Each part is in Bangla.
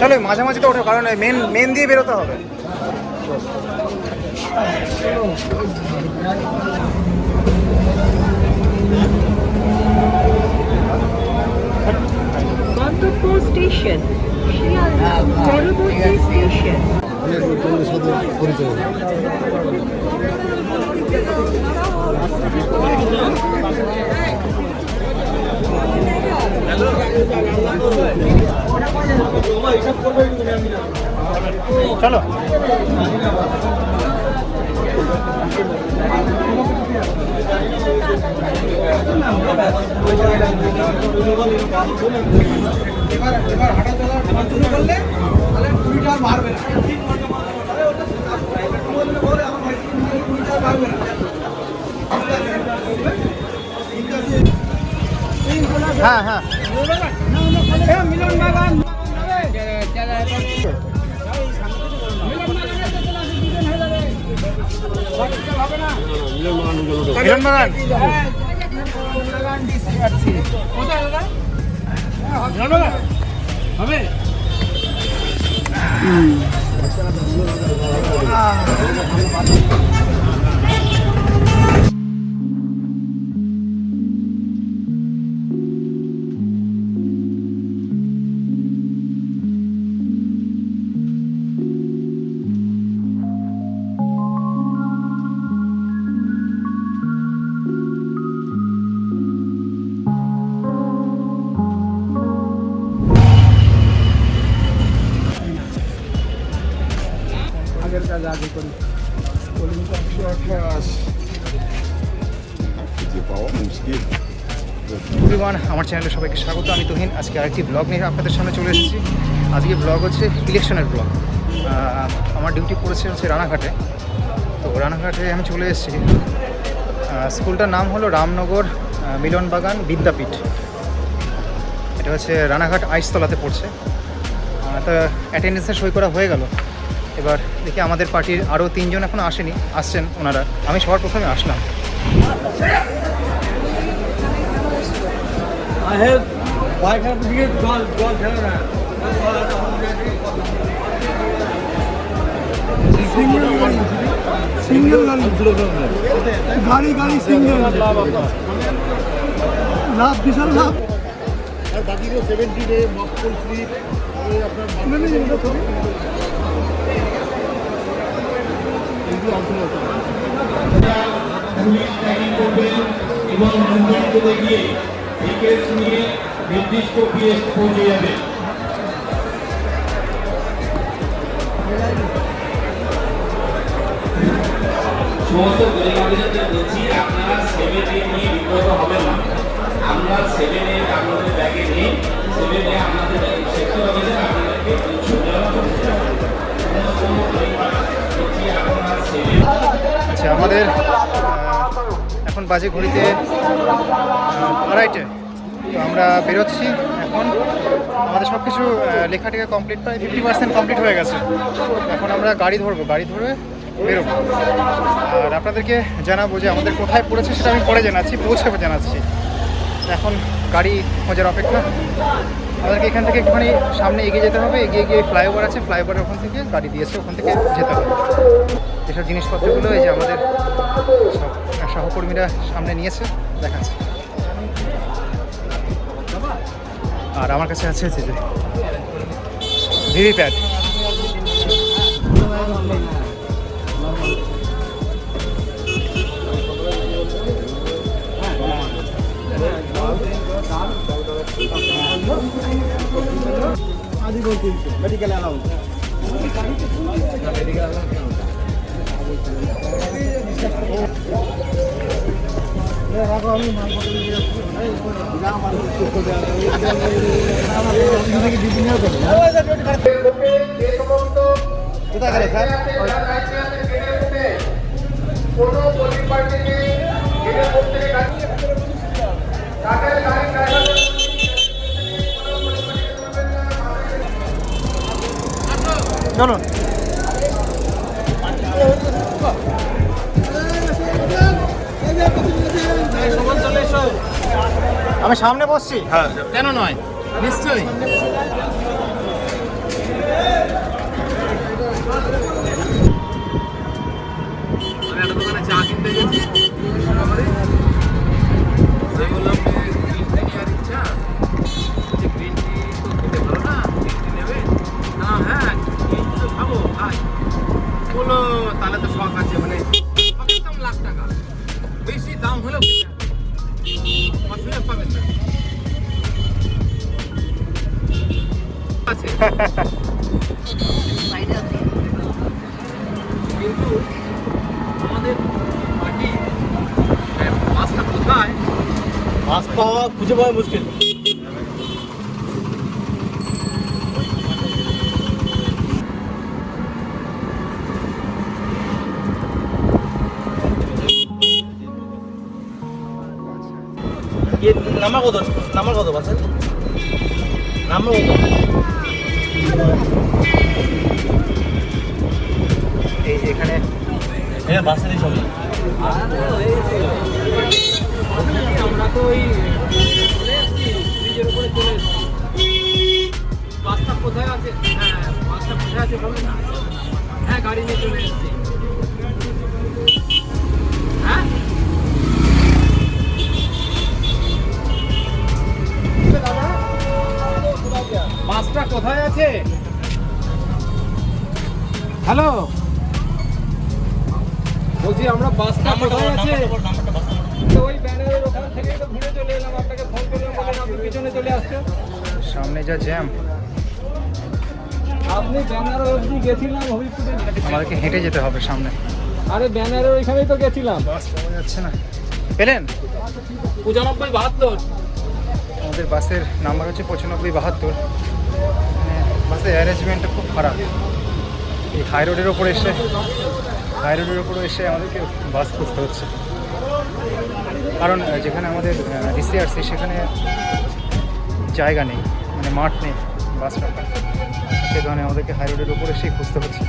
চলো মাঝামাঝি তো ওঠো, কারণ মেন মেন দিয়ে বেরোতে হবে। গন্তব্য স্টেশন শিয়ালদা পরবর্তী স্টেশন। চলো এবার হাঁটা চলা শুরু করলে তাহলে কুড়িটা মারবে না। হ্যাঁ হ্যাঁ মিলন বাগান মিলন বাগান হবে। আমার চ্যানেলে সবাইকে স্বাগত। আমি তুহিন। আজকে আরেকটি ব্লগ নিয়ে আপনাদের সামনে চলে এসেছি। আজকে ব্লগ হচ্ছে ইলেকশনের ব্লগ। আমার ডিউটি পড়েছে হচ্ছে রানাঘাটে। তো রানাঘাটে আমি চলে এসেছি। স্কুলটার নাম হলো রামনগর মিলনবাগান বিদ্যাপীঠ। এটা হচ্ছে রানাঘাট আইসতলাতে পড়ছে। তো অ্যাটেন্ডেন্সে সই করা হয়ে গেল। এবার দেখি আমাদের পার্টির আরও 3 জন এখনও আসছেন ওনারা। আমি সবার প্রথমে আসলাম। সিঙ্গেল গাড়ি গাড়ি সিঙ্গেল লাভ, বিশাল লাভ। আর বাকিগুলো 70 ডে মকপুল ফ্রি আপনার এবং মন্দিরগুলো গিয়ে টিকিট নিয়ে নির্দিষ্ট পিএস পৌঁছে যাবে। সমস্ত গরিবাদের বলছি, আপনারা 7 নিয়ে বিব্রত হবেন না। আমরা 7 আপনাদের ব্যাগে নেই। 7 আপনাদের সেক্টর অফিসে আপনাদেরকে আচ্ছা, আমাদের এখন বাজে ঘড়িতে 2:30। তো আমরা বেরোচ্ছি এখন। আমাদের সব কিছু লেখাটেখা কমপ্লিট, প্রায় 50% কমপ্লিট হয়ে গেছে। এখন আমরা গাড়ি ধরবো, গাড়ি ধরে বেরোবো। আর আপনাদেরকে জানাবো যে আমাদের কোথায় পড়েছে সেটা আমি পরে জানাচ্ছি, পৌঁছে জানাচ্ছি। এখন গাড়ি খোঁজার অপেক্ষা। আমাদেরকে এখান থেকে একটুখানি সামনে এগিয়ে যেতে হবে। এগিয়ে গিয়ে ফ্লাইওভার আছে, ফ্লাইওভারের ওখান থেকে গাড়ি দিয়েছে, ওখান থেকে যেতে হবে। এসব জিনিসপত্রগুলো এই যে আমাদের সব সহকর্মীরা সামনে নিয়েছে, দেখাচ্ছে। আর আমার কাছে আছে হচ্ছে যে ভিভিপ্যাট। आदि बोलते हैं मेडिकल अलाउंस मेडिकल अलाउंस ये राघव আমি মাল পত্র দিয়ে আসছি এই গ্রাম মানুষ সুস্থ দেওয়া আমাদের জিন্দগি বিভিন্ন হবে যে সমস্ত কোথায় গেলে স্যার কোনো পলিটিক পার্টিকে এর মধ্যে কাকে গাড়ি ড্রাইভার চলুন। আমি সামনে বসছি। হ্যাঁ, কেন নয়, নিশ্চয়ই। চা কিনতে গেছি শহরে। আমি বললাম গ্রিন টি নিয়ে আর ইচ্ছা, গ্রিন টি তো খেতে ভালো না, গ্রিন টি নেবে না? হ্যাঁ গ্রিন টি তো খাবো, খাই। বললো তাহলে তো শখ আছে, মানে শখের দাম লাখ টাকা, বেশি দাম হলেও খেতে হবে, অসুবিধা পাবেন না আছে। কিন্তু আমাদের পার্টি মাছটা কোথায়, মাছ পাওয়া খুঁজে পাওয়া মুশকিল। নাম্বার কত? নাম্বার কত বাসের? নাম্বার কত? এই যে এখানে হ্যাঁ বাসেরই ছবি। আমরা তো ওই চলে এসছি, ব্রিজের উপরে চলে এসছি। বাসটা কোথায় আছে? হ্যাঁ বাসটা কোথায় আছে বলুন না। হ্যাঁ গাড়ি নিয়ে চলে এসছি। হ্যাঁ বাসটা কোথায় আছে? হ্যালো বলছি আমরা বাসটা কোথায় আছে? তো ওই ব্যানারের ওখান থেকেই তো ঘুরে চলে এলাম, আপনাকে ফোন করলাম, বলেন আপনি পিছনে চলে আসছেন। সামনে যা জ্যাম, আপনি ব্যানার অবধি গেছিলাম হবিপুরে, আমাদেরকে হেঁটে যেতে হবে সামনে। আরে ব্যানারের ওইখানেই তো গেছিলাম। বাস পাওয়া যাচ্ছে না। পেলেন? 95-72। আমাদের বাসের নাম্বার হচ্ছে 95-72। বাসের অ্যারেঞ্জমেন্টটা খুব খারাপ। এই হাই রোডের ওপর এসে আমাদেরকে বাস খুঁজতে হচ্ছে, কারণ যেখানে আমাদের ডিসিআরসি সেখানে জায়গা নেই, মানে মাঠ নেই বাস রাখার, সে কারণে আমাদেরকে হাই রোডের ওপর এসেই খুঁজতে হচ্ছে।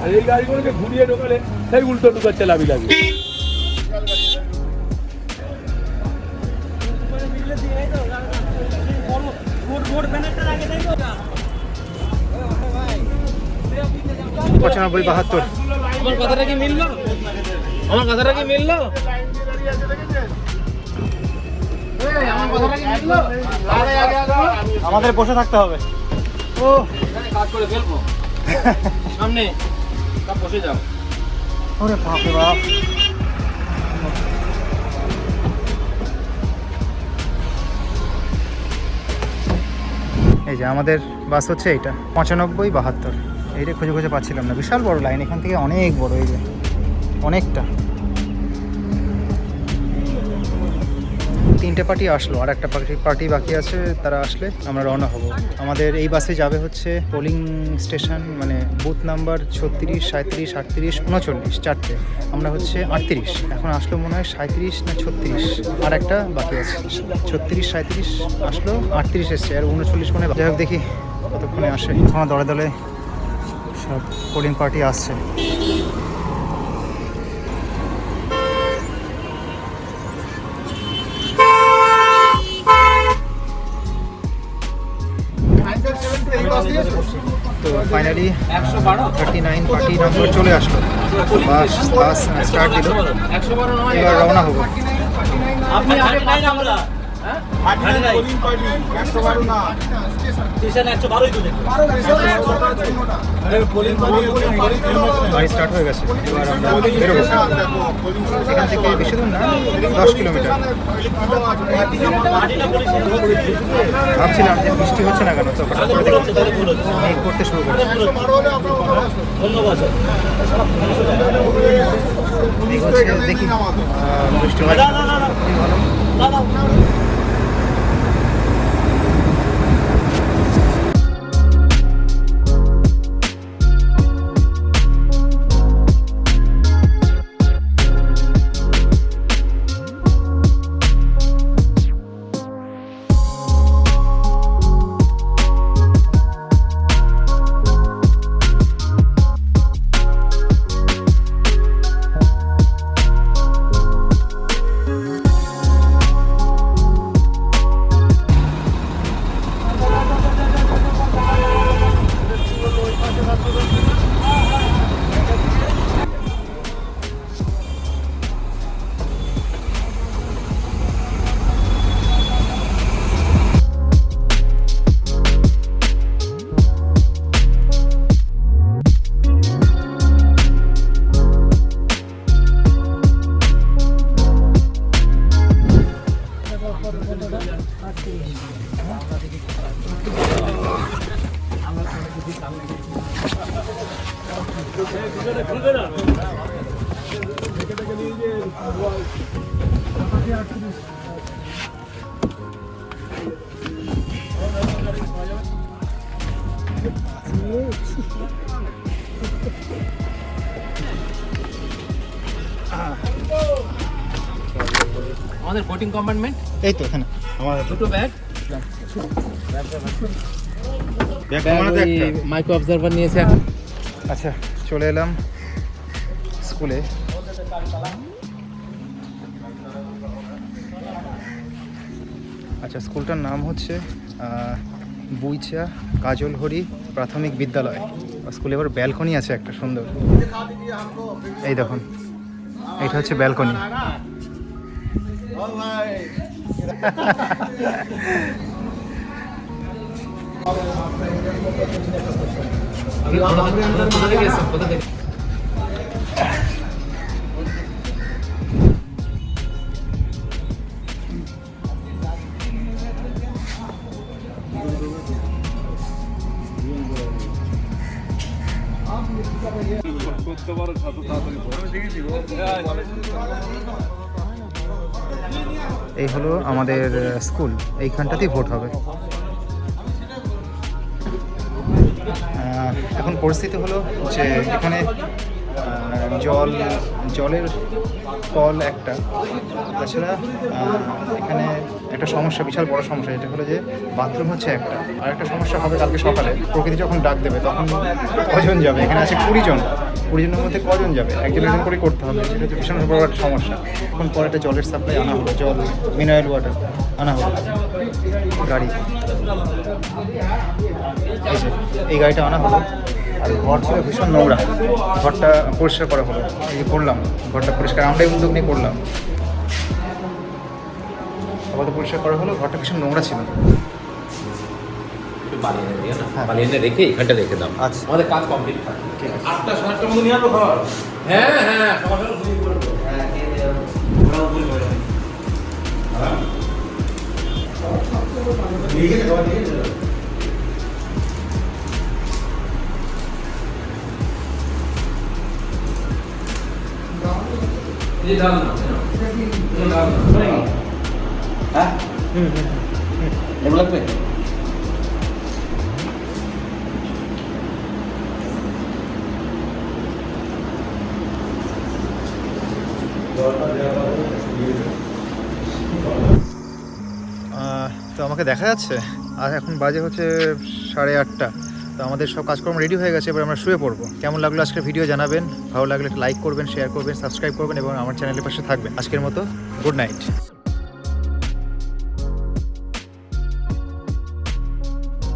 আর এই গাড়িগুলোকে ঘুরিয়ে ঢোকালে সেই উল্টো ঢুকাচ্ছে লাভি লাভি। পঁচানব্বই 72। আমার কথাটা কি মিললো? আমার কথাটা কি মিললো? আমার কথাটা কি মিললো? আমাদের বসে থাকতে হবে। ও এখানে কাজ করে ফেলবো সামনে, তা বসে যাও। ওরে বাপরে বাপ, এই যে আমাদের বাস হচ্ছে এইটা 95-72। এইটা খুঁজে খুঁজে পাচ্ছিলাম না, বিশাল বড় লাইন, এখান থেকে অনেক বড়, এই যে অনেকটা। 3টে পার্টি আসলো, আর একটা পার্টি বাকি আছে, তারা আসলে আমরা রওনা হব। আমাদের এই বাসে যাবে হচ্ছে পোলিং স্টেশন, মানে বুথ নাম্বার 36, 37, 38, 39, 4টে। আমরা হচ্ছে 38, এখন আসলো মনে হয় 37 না 36, আর একটা বাকি আছে। 36, 37 আসলো, 38 এসছে, আর 39 মনে হয়। যাই হোক দেখি কতক্ষণে আসে। এখন দলে দলে সব পোলিং পার্টি আসছে। তো ফাইনালি 39 পার্টি নম্বর চলে আসলো, বাস স্টার্ট দিল, 112 নয়, এবার রওনা হবো। আপনি আগে নাই না আমরা। হ্যাঁ? পোলিং পার্টি 112 না। স্টেশন 112ই তো দেখো। গাড়ি স্টার্ট হয়ে গেছে, এবার আমরা বেরোবো। এখান থেকে বেশি দূর না, 10 কিলোমিটার। ভাবছিলাম যে বৃষ্টি হচ্ছে না কেন, তো হঠাৎ করে দেখি মেঘ করতে শুরু করে। ধন্যবাদ। মেঘ হচ্ছে, দেখি বৃষ্টি হয় না না না না ভালো। না না আমাদের বোটিং কম্পার্টমেন্ট এই তো এখানে আমার দুটো ব্যাগ ব্যাগ কমানোতে একটা। মাইক্রো অবজারভার নিয়েছে। আচ্ছা চলে এলাম স্কুলে। আচ্ছা স্কুলটার নাম হচ্ছে বুইচা কাজলহরি প্রাথমিক বিদ্যালয়। স্কুলে এবার ব্যালকনি আছে একটা সুন্দর, এই দেখুন এইটা হচ্ছে ব্যালকনি। কোথা থেকে এসেছেন? কোথা থেকে? এই হলো আমাদের স্কুল, এইখানটাতেই ভোট হবে। এখন পরিস্থিতি হলো যে এখানে জলের কল একটা, তাছাড়া এখানে একটা সমস্যা, বিশাল বড় সমস্যা, এটা হলো যে বাথরুম হচ্ছে একটা। আর একটা সমস্যা হবে কালকে সকালে, প্রকৃতি যখন ডাক দেবে তখন কজন যাবে? এখানে আছে 20 জন, 20 জনের মধ্যে কজন যাবে? একজন একজন করে করতে হবে, যেটা হচ্ছে ভীষণ বড় একটা সমস্যা। এখন পরে একটা জলের সাপ্লাই আনা হলো, জল মিনারেল ওয়াটার আনা হলো, গাড়ি এই যে এই গাড়িটা আনা হলো। আর ঘর ছিল ভীষণ নোংরা, ঘরটা পরিষ্কার করা হলো, এই যে করলাম ঘরটা পরিষ্কার, আমরাই উদ্যোগ নিয়ে করলাম। আপাতত পরিষ্কার করা হলো, ঘরটা ভীষণ নোংরা ছিল। বালিয়ে রেখে এখানটা রেখে দাও। আচ্ছা আমাদের কাজ কমপ্লিট। ঠিক আছে। 8টা 7টার মধ্যে নিয়ে আসবো খাবার। হ্যাঁ হ্যাঁ সকাল সকাল ঘুমিয়ে পড়বো। এই ডাল না, এই ডাল না। হ্যাঁ এগুলো লাগবে। তো আমাকে দেখা যাচ্ছে, আর এখন বাজে হচ্ছে 8:30। তো আমাদের সব কাজকর্ম রেডি হয়ে গেছে, এবার আমরা শুয়ে পড়বো। কেমন লাগলো আজকের ভিডিও জানাবেন, ভালো লাগলে লাইক করবেন, শেয়ার করবেন, সাবস্ক্রাইব করবেন এবং আমার চ্যানেলের পাশে থাকবেন। আজকের মতো গুড নাইট।